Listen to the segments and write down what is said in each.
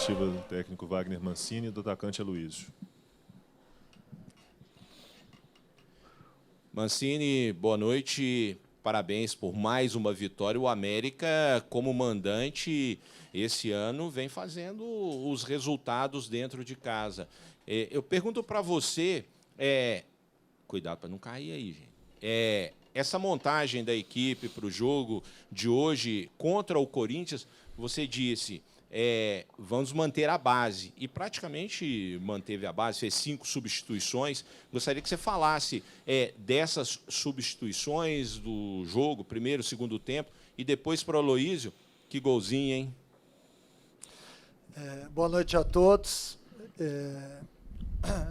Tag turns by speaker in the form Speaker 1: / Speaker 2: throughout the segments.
Speaker 1: coletiva do técnico Wagner Mancini e do atacante Aloysio.
Speaker 2: Mancini, boa noite. Parabéns por mais uma vitória. O América, como mandante, esse ano vem fazendo os resultados dentro de casa. Eu pergunto para você, cuidado para não cair aí, gente. Essa montagem da equipe para o jogo de hoje contra o Corinthians, você disse, vamos manter a base. E praticamente manteve a base, fez 5 substituições. Gostaria que você falasse dessas substituições do jogo, primeiro, segundo tempo, e depois para o Aloysio. Que golzinho, hein?
Speaker 3: Boa noite a todos.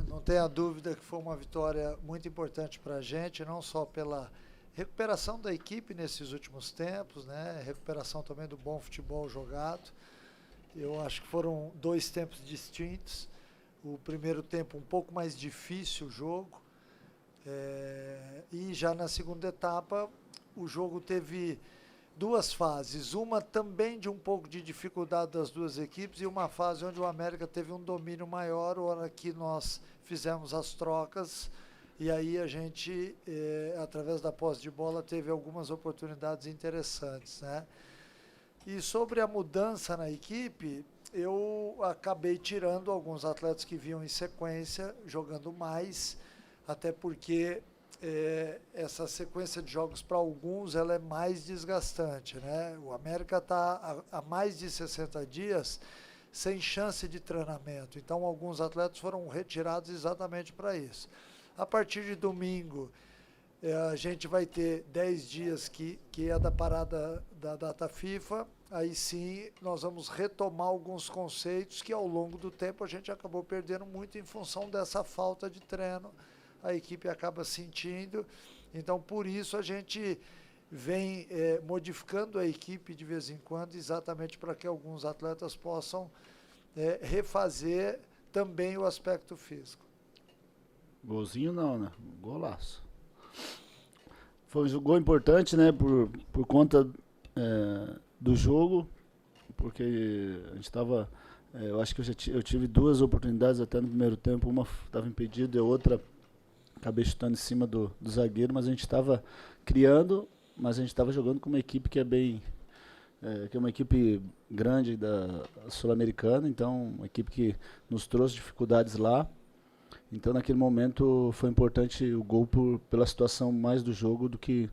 Speaker 3: Não tenha dúvida que foi uma vitória muito importante para a gente, não só pela recuperação da equipe nesses últimos tempos, né? Recuperação também do bom futebol jogado. Eu acho que foram 2 tempos distintos. O primeiro tempo um pouco mais difícil o jogo. E já na segunda etapa o jogo teve 2 fases. Uma também de um pouco de dificuldade das duas equipes e uma fase onde o América teve um domínio maior, hora que nós fizemos as trocas. E aí a gente, através da posse de bola, teve algumas oportunidades interessantes, né? E sobre a mudança na equipe, eu acabei tirando alguns atletas que vinham em sequência, jogando mais, até porque essa sequência de jogos para alguns ela é mais desgastante, né? O América está há mais de 60 dias sem chance de treinamento, então alguns atletas foram retirados exatamente para isso. A partir de domingo, a gente vai ter 10 dias que é da parada da data FIFA. Aí sim, nós vamos retomar alguns conceitos que ao longo do tempo a gente acabou perdendo muito em função dessa falta de treino. A equipe acaba sentindo. Então, por isso, a gente vem modificando a equipe de vez em quando, exatamente para que alguns atletas possam refazer também o aspecto físico.
Speaker 4: Golzinho não, né? Golaço. Foi um gol importante, né? Por conta do jogo, porque a gente estava... eu acho que eu tive 2 oportunidades até no primeiro tempo. Uma estava impedida e a outra acabei chutando em cima do zagueiro, mas a gente estava criando, mas a gente estava jogando com uma equipe que é bem... que é uma equipe grande da Sul-Americana, então uma equipe que nos trouxe dificuldades lá. Então, naquele momento, foi importante o gol pela situação mais do jogo do que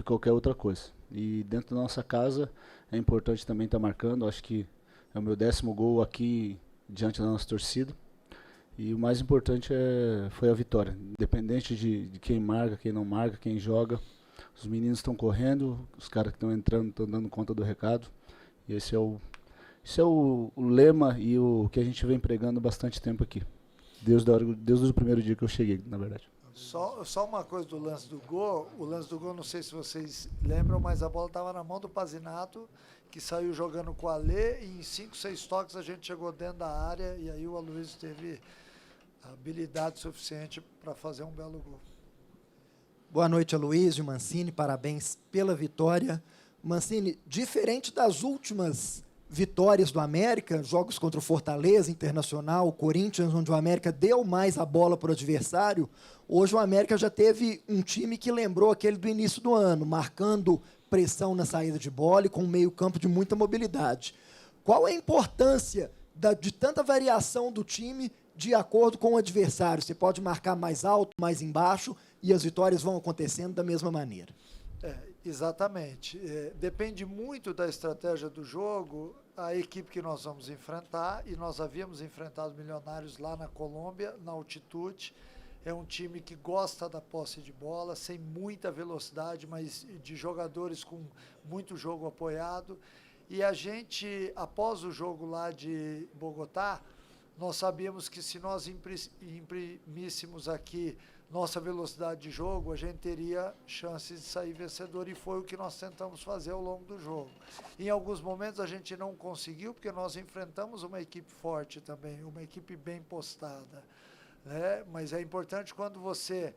Speaker 4: qualquer outra coisa. E dentro da nossa casa, é importante também estar marcando. Acho que é o meu 10º gol aqui diante da nossa torcida. E o mais importante foi a vitória. Independente de quem marca, quem não marca, quem joga. Os meninos estão correndo, os caras que estão entrando estão dando conta do recado. E esse é o lema e o que a gente vem pregando bastante tempo aqui. Desde o primeiro dia que eu cheguei, na verdade.
Speaker 3: Só uma coisa do lance do gol. O lance do gol, não sei se vocês lembram, mas a bola estava na mão do Pazinato, que saiu jogando com o Alê, e em 5, 6 toques a gente chegou dentro da área, e aí o Aloysio teve habilidade suficiente para fazer um belo gol.
Speaker 5: Boa noite, Aloysio, Mancini, parabéns pela vitória. Mancini, diferente das últimas vitórias do América, jogos contra o Fortaleza, Internacional, o Corinthians, onde o América deu mais a bola para o adversário, hoje o América já teve um time que lembrou aquele do início do ano, marcando pressão na saída de bola e com um meio-campo de muita mobilidade. Qual é a importância de tanta variação do time de acordo com o adversário? Você pode marcar mais alto, mais embaixo, e as vitórias vão acontecendo da mesma maneira.
Speaker 3: Exatamente. Depende muito da estratégia do jogo, a equipe que nós vamos enfrentar, e nós havíamos enfrentado Milionários lá na Colômbia, na altitude. É um time que gosta da posse de bola, sem muita velocidade, mas de jogadores com muito jogo apoiado. E a gente, após o jogo lá de Bogotá, nós sabíamos que se nós imprimíssemos aqui nossa velocidade de jogo, a gente teria chances de sair vencedor, e foi o que nós tentamos fazer ao longo do jogo. Em alguns momentos a gente não conseguiu, porque nós enfrentamos uma equipe forte também, uma equipe bem postada, né? Mas é importante quando você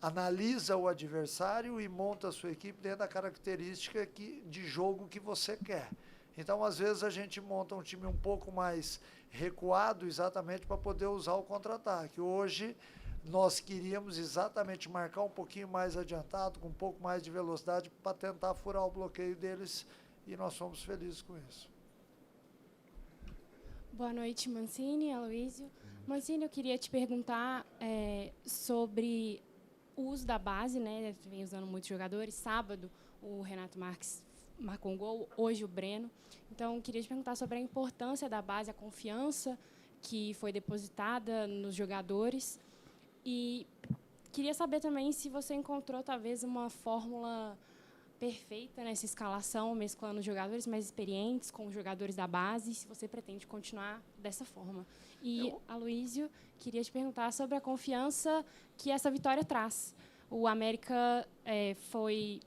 Speaker 3: analisa o adversário e monta a sua equipe dentro da característica de jogo que você quer. Então, às vezes, a gente monta um time um pouco mais recuado exatamente para poder usar o contra-ataque. Hoje, nós queríamos exatamente marcar um pouquinho mais adiantado, com um pouco mais de velocidade, para tentar furar o bloqueio deles, e nós fomos felizes com isso.
Speaker 6: Boa noite, Mancini, Aloísio. Mancini, eu queria te perguntar sobre o uso da base, né? Vem usando muitos jogadores. Sábado, o Renato Marques marcou um gol, hoje o Breno. Então, eu queria te perguntar sobre a importância da base, a confiança que foi depositada nos jogadores. E queria saber também se você encontrou, talvez, uma fórmula perfeita nessa escalação, mesclando jogadores mais experientes com os jogadores da base, se você pretende continuar dessa forma. E, Aloísio, queria te perguntar sobre a confiança que essa vitória traz. O América foi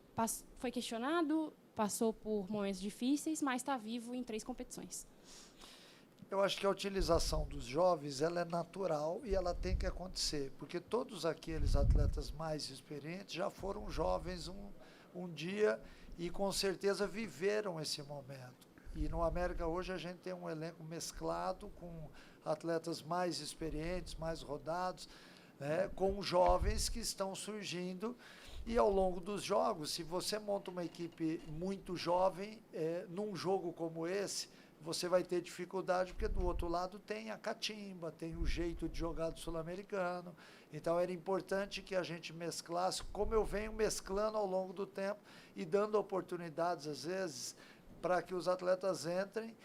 Speaker 6: questionado, passou por momentos difíceis, mas está vivo em 3 competições.
Speaker 3: Eu acho que a utilização dos jovens ela é natural e ela tem que acontecer, porque todos aqueles atletas mais experientes já foram jovens um dia e com certeza viveram esse momento. E no América hoje a gente tem um elenco mesclado com atletas mais experientes, mais rodados, né, com jovens que estão surgindo. E ao longo dos jogos, se você monta uma equipe muito jovem, num jogo como esse, você vai ter dificuldade, porque do outro lado tem a catimba, tem o jeito de jogar do sul-americano. Então era importante que a gente mesclasse, como eu venho mesclando ao longo do tempo e dando oportunidades, às vezes, para que os atletas entrem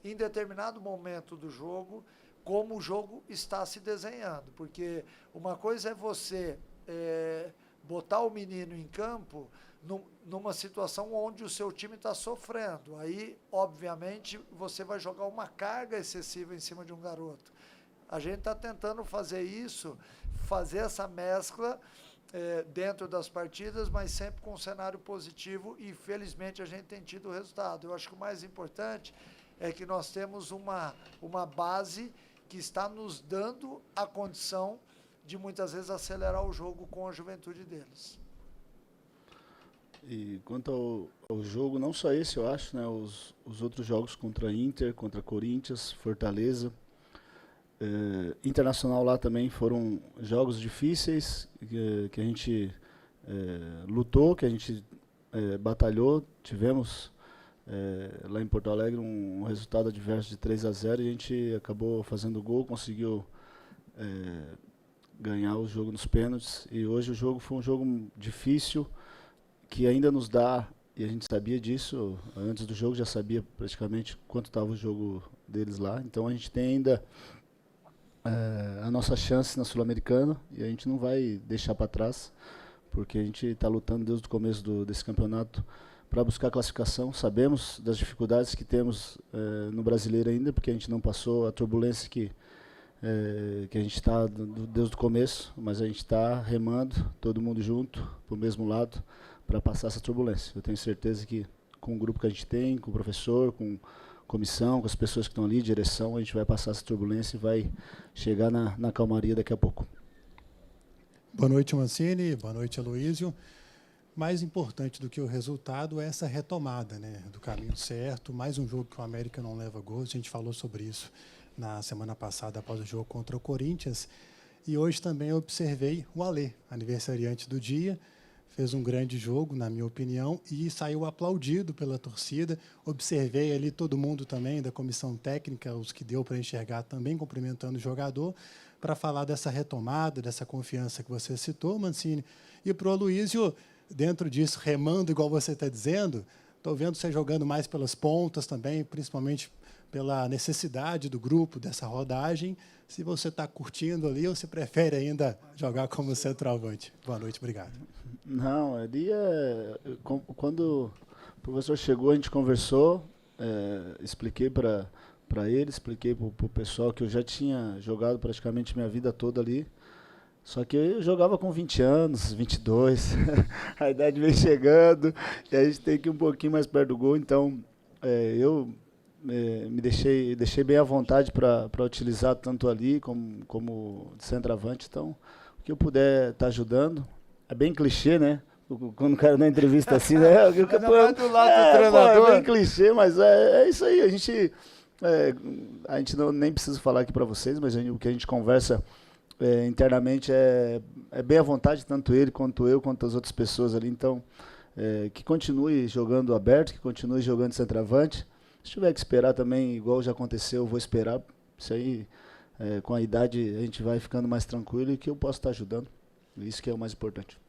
Speaker 3: em determinado momento do jogo, como o jogo está se desenhando. Porque uma coisa é você botar o menino em campo numa situação onde o seu time está sofrendo. Aí, obviamente, você vai jogar uma carga excessiva em cima de um garoto. A gente está tentando fazer isso, fazer essa mescla dentro das partidas, mas sempre com um cenário positivo e, felizmente, a gente tem tido resultado. Eu acho que o mais importante é que nós temos uma base que está nos dando a condição de, muitas vezes, acelerar o jogo com a juventude deles.
Speaker 4: E quanto ao jogo, não só esse, eu acho, né? Os outros jogos contra Inter, contra Corinthians, Fortaleza, Internacional lá também foram jogos difíceis, que a gente lutou, que a gente batalhou. Tivemos lá em Porto Alegre um resultado adverso de 3-0 e a gente acabou fazendo gol, conseguiu ganhar o jogo nos pênaltis. E hoje o jogo foi um jogo difícil, que ainda nos dá, e a gente sabia disso, antes do jogo já sabia praticamente quanto estava o jogo deles lá, então a gente tem ainda a nossa chance na Sul-Americana, e a gente não vai deixar para trás, porque a gente está lutando desde o começo desse campeonato para buscar a classificação. Sabemos das dificuldades que temos no Brasileiro ainda, porque a gente não passou a turbulência que a gente está desde o começo, mas a gente está remando, todo mundo junto, para o mesmo lado, para passar essa turbulência. Eu tenho certeza que com o grupo que a gente tem, com o professor, com comissão, com as pessoas que estão ali, direção, a gente vai passar essa turbulência e vai chegar na calmaria daqui a pouco.
Speaker 7: Boa noite, Mancini. Boa noite, Aloísio. Mais importante do que o resultado é essa retomada, né, do caminho certo. Mais um jogo que o América não leva gols. A gente falou sobre isso na semana passada, após o jogo contra o Corinthians. E hoje também eu observei o Alê, aniversariante do dia. Fez um grande jogo, na minha opinião, e saiu aplaudido pela torcida. Observei ali todo mundo também, da comissão técnica, os que deu para enxergar também, cumprimentando o jogador, para falar dessa retomada, dessa confiança que você citou, Mancini. E para o Aloísio, dentro disso, remando igual você está dizendo, estou vendo você jogando mais pelas pontas também, principalmente pela necessidade do grupo, dessa rodagem. Se você está curtindo ali ou se prefere ainda jogar como centroavante. Boa noite, obrigado.
Speaker 4: Não, ali quando o professor chegou, a gente conversou, expliquei para ele, expliquei para o pessoal que eu já tinha jogado praticamente minha vida toda ali, só que eu jogava com 20 anos, 22, a idade vem chegando e a gente tem que ir um pouquinho mais perto do gol, então eu me deixei bem à vontade para utilizar tanto ali como de centroavante, então o que eu puder estar ajudando. É bem clichê, né? quando o cara dá entrevista assim, né?
Speaker 3: Ainda mais do lado do treinador.
Speaker 4: É bem clichê, mas é isso aí. A gente não, nem precisa falar aqui para vocês, mas o que a gente conversa internamente é bem à vontade, tanto ele quanto eu, quanto as outras pessoas ali. Então, que continue jogando aberto, que continue jogando centroavante. Se tiver que esperar também, igual já aconteceu, eu vou esperar. Isso aí, com a idade, a gente vai ficando mais tranquilo e que eu posso estar ajudando. Isso que é o mais importante.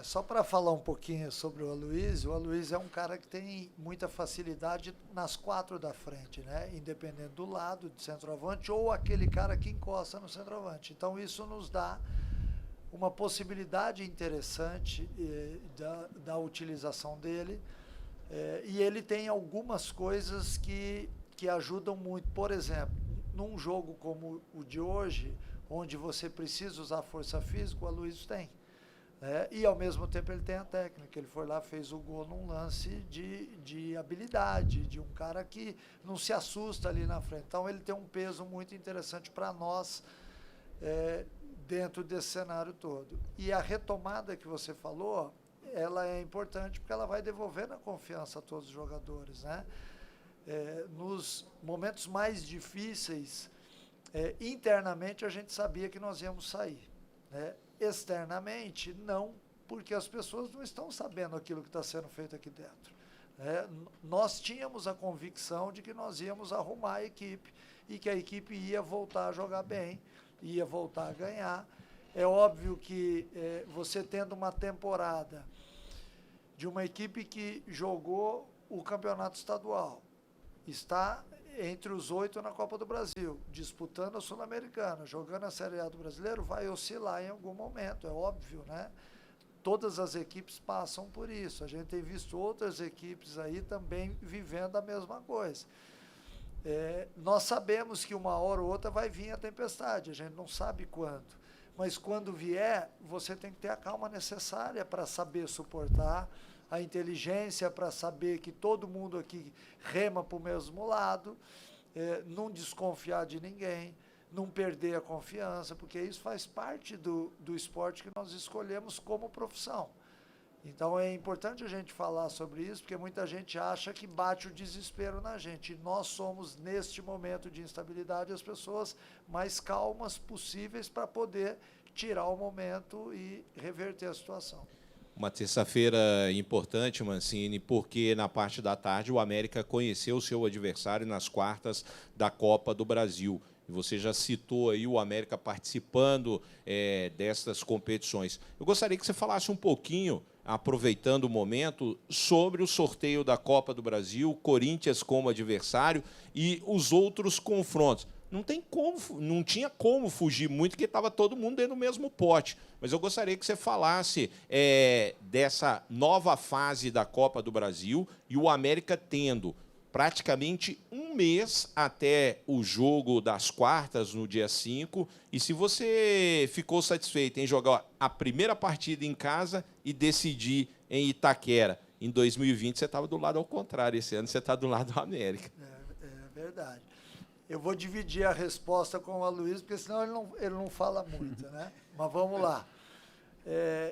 Speaker 3: Só para falar um pouquinho sobre o Aloysio é um cara que tem muita facilidade nas 4 da frente, né? Independente do lado de centroavante ou aquele cara que encosta no centroavante. Então isso nos dá uma possibilidade interessante da utilização dele, e ele tem algumas coisas que ajudam muito. Por exemplo, num jogo como o de hoje, onde você precisa usar força física, o Aloysio tem. E ao mesmo tempo ele tem a técnica. Ele foi lá, fez o gol num lance de habilidade, de um cara que não se assusta ali na frente. Então ele tem um peso muito interessante para nós dentro desse cenário todo. E a retomada que você falou, ela é importante porque ela vai devolvendo a confiança a todos os jogadores, né? Nos momentos mais difíceis, internamente a gente sabia que nós íamos sair, né? Externamente, não, porque as pessoas não estão sabendo aquilo que está sendo feito aqui dentro. Nós tínhamos a convicção de que nós íamos arrumar a equipe e que a equipe ia voltar a jogar bem, ia voltar a ganhar. É óbvio que você tendo uma temporada de uma equipe que jogou o campeonato estadual, está entre os 8 na Copa do Brasil, disputando a Sul-Americana, jogando a Série A do Brasileiro, vai oscilar em algum momento, é óbvio, né? Todas as equipes passam por isso. A gente tem visto outras equipes aí também vivendo a mesma coisa. Nós sabemos que uma hora ou outra vai vir a tempestade, a gente não sabe quando. Mas quando vier, você tem que ter a calma necessária para saber suportar, a inteligência para saber que todo mundo aqui rema para o mesmo lado, não desconfiar de ninguém, não perder a confiança, porque isso faz parte do esporte que nós escolhemos como profissão. Então é importante a gente falar sobre isso, porque muita gente acha que bate o desespero na gente. E nós somos, neste momento de instabilidade, as pessoas mais calmas possíveis para poder tirar o momento e reverter a situação.
Speaker 2: Uma terça-feira importante, Mancini, porque na parte da tarde o América conheceu o seu adversário nas quartas da Copa do Brasil. E você já citou aí o América participando destas competições. Eu gostaria que você falasse um pouquinho, aproveitando o momento, sobre o sorteio da Copa do Brasil, Corinthians como adversário e os outros confrontos. Não tinha como fugir muito, porque estava todo mundo dentro do mesmo pote. Mas eu gostaria que você falasse dessa nova fase da Copa do Brasil e o América tendo praticamente um mês até o jogo das quartas, no dia 5. E se você ficou satisfeito em jogar a primeira partida em casa e decidir em Itaquera. Em 2020, você estava do lado ao contrário. Esse ano, você está do lado do América.
Speaker 3: É verdade. Eu vou dividir a resposta com o Aloysio, porque senão ele não fala muito, né? Mas vamos lá.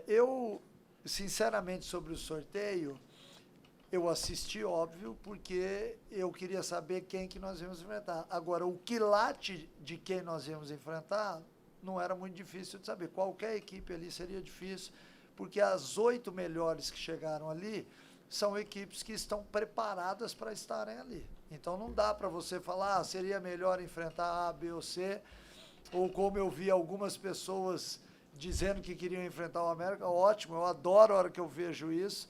Speaker 3: Eu, sinceramente, sobre o sorteio, eu assisti, óbvio, porque eu queria saber quem que nós íamos enfrentar. Agora, o quilate de quem nós íamos enfrentar não era muito difícil de saber. Qualquer equipe ali seria difícil, porque as 8 melhores que chegaram ali são equipes que estão preparadas para estarem ali. Então não dá para você falar, seria melhor enfrentar A, B ou C, ou como eu vi algumas pessoas dizendo que queriam enfrentar o América. Ótimo, eu adoro a hora que eu vejo isso,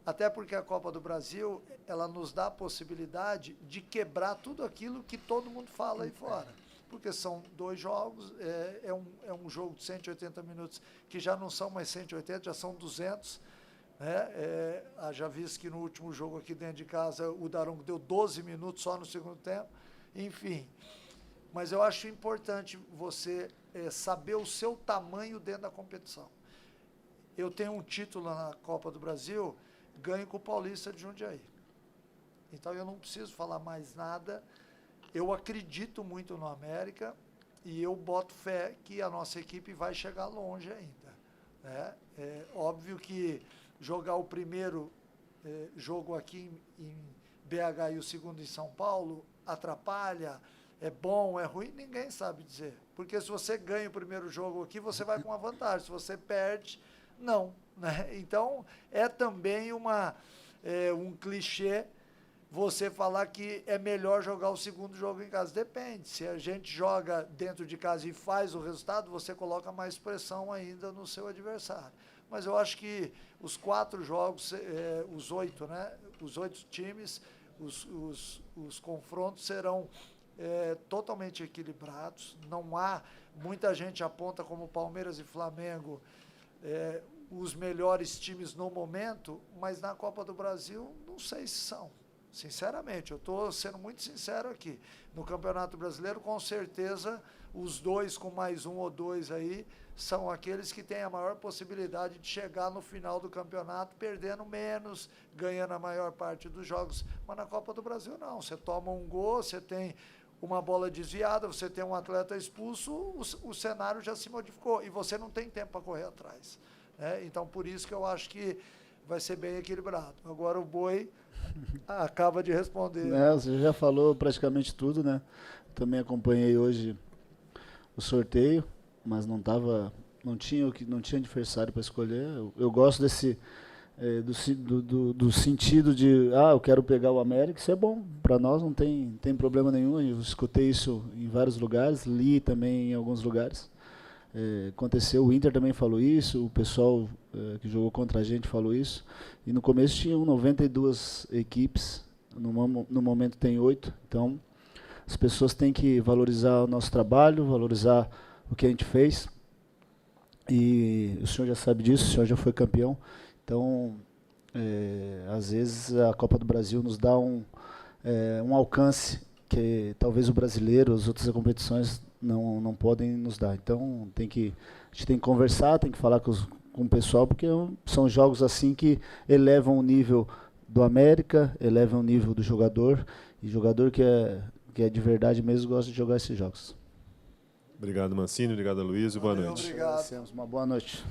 Speaker 3: até porque a Copa do Brasil, ela nos dá a possibilidade de quebrar tudo aquilo que todo mundo fala aí fora. Porque são 2 jogos, é um jogo de 180 minutos, que já não são mais 180, já são 200. Já visto que no último jogo aqui dentro de casa o Daronco deu 12 minutos só no segundo tempo, enfim. Mas eu acho importante você saber o seu tamanho dentro da competição. Eu tenho um título na Copa do Brasil, ganho com o Paulista de Jundiaí. Então eu não preciso falar mais nada, eu acredito muito no América e eu boto fé que a nossa equipe vai chegar longe ainda. É óbvio que jogar o primeiro jogo aqui em BH e o segundo em São Paulo atrapalha, é bom, é ruim, ninguém sabe dizer. Porque se você ganha o primeiro jogo aqui, você vai com uma vantagem. Se você perde, não. Né? Então, é também um clichê você falar que é melhor jogar o segundo jogo em casa. Depende. Se a gente joga dentro de casa e faz o resultado, você coloca mais pressão ainda no seu adversário. Mas eu acho que os 4 jogos, os 8, né? Os 8 times, os confrontos serão totalmente equilibrados. Não há, muita gente aponta como Palmeiras e Flamengo os melhores times no momento, mas na Copa do Brasil não sei se são. Sinceramente, eu estou sendo muito sincero aqui. No Campeonato Brasileiro, com certeza, os 2 com mais 1 ou 2 aí são aqueles que têm a maior possibilidade de chegar no final do campeonato perdendo menos, ganhando a maior parte dos jogos. Mas na Copa do Brasil, não. Você toma um gol, você tem uma bola desviada, você tem um atleta expulso, o cenário já se modificou e você não tem tempo para correr atrás. Então, por isso que eu acho que vai ser bem equilibrado. Agora o Boi acaba de responder.
Speaker 4: Você já falou praticamente tudo, né? Também acompanhei hoje o sorteio, mas não tinha adversário para escolher. Eu gosto desse do sentido de eu quero pegar o América. Isso é bom para nós, não tem problema nenhum. Eu escutei isso em vários lugares, li também em alguns lugares. Aconteceu, o Inter também falou isso, o pessoal que jogou contra a gente falou isso, e no começo tinham 92 equipes, no momento tem 8, então as pessoas têm que valorizar o nosso trabalho, valorizar o que a gente fez, e o senhor já sabe disso, o senhor já foi campeão, então às vezes a Copa do Brasil nos dá um alcance que talvez o brasileiro, as outras competições não podem nos dar. Então a gente tem que conversar, tem que falar com o pessoal, porque são jogos assim que elevam o nível do América, elevam o nível do jogador, e jogador que é de verdade mesmo gosta de jogar esses jogos.
Speaker 1: Obrigado, Mancini. Obrigado, Aloysio. Boa noite.
Speaker 3: Obrigado.
Speaker 4: Uma boa noite.